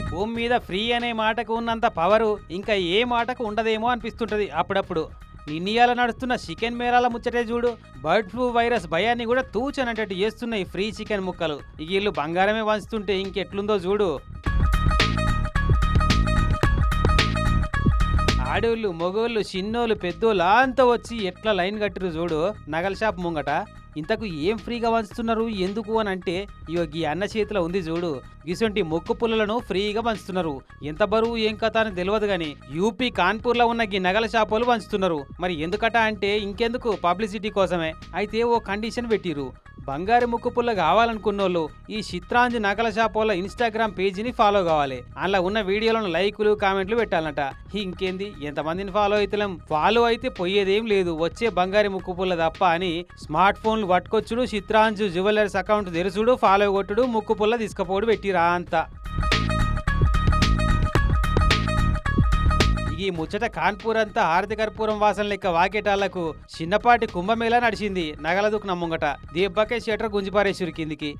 భూమి మీద ఫ్రీ అనే మాటకు ఉన్నంత పవరు ఇంకా ఏ మాటకు ఉండదేమో అనిపిస్తుంటది అప్పుడప్పుడు. నిన్నీయాల నడుస్తున్న చికెన్ మేళాల ముచ్చటే చూడు. బర్డ్ ఫ్లూ వైరస్ భయాన్ని కూడా తూచనట్టట్టు చేస్తున్నాయి ఫ్రీ చికెన్ ముక్కలు. ఇక వీళ్ళు బంగారమే వంచుతుంటే ఇంకెట్లుందో చూడు. ఆడోళ్ళు మగోళ్ళు చిన్నోళ్ళు పెద్దోళ్ళు అంతా వచ్చి ఎట్లా లైన్ కట్టిరు చూడు నగల షాప్ ముంగట. ఇంతకు ఏం ఫ్రీగా పంచుతున్నారు ఎందుకు అని అంటే, ఇగో గీ అన్న చేతిలో ఉంది చూడు, గిసొంటి మొక్కు పుల్లలను ఫ్రీగా పంచుతున్నారు. ఎంత బరువు ఏం కథ అని తెలియదు గాని యూపీ కాన్పూర్లో ఉన్న గీ నగల షాపులు పంచుతున్నారు. మరి ఎందుకట అంటే ఇంకెందుకు, పబ్లిసిటీ కోసమే. అయితే ఓ కండిషన్ పెట్టిరు, బంగారు ముక్కు పుల్ల కావాలనుకున్నోళ్ళు ఈ చిత్రాంజి నగల షాపుల ఇన్స్టాగ్రామ్ పేజీని ఫాలో కావాలి. అందులో ఉన్న వీడియోలను లైకులు కామెంట్లు పెట్టాలన్నట. ఇంకేంది, ఎంతమందిని ఫాలో అవుతలేం, ఫాలో అయితే పోయేదేం లేదు, వచ్చే బంగారు ముక్కు పుల్ల తప్ప అని స్మార్ట్ ఫోన్లు పట్టుకొచ్చుడు, చిత్రాంజు జ్యువెలర్స్ అకౌంట్ తెరుచుడు, ఫాలో కొట్టుడు, ముక్కు పుల్ల తీసుకపోడు పెట్టిరా అంతా. ఈ ముచ్చట కాన్పూర్ అంతా హారతి కర్పూరం వాసన లెక్క వాకేటాళ్లకు చిన్నపాటి కుంభమేళా నడిచింది నగల దుకాణం ముంగట. దెబ్బకే షటర్ గుంజిపారేశ్వరి కిందికి.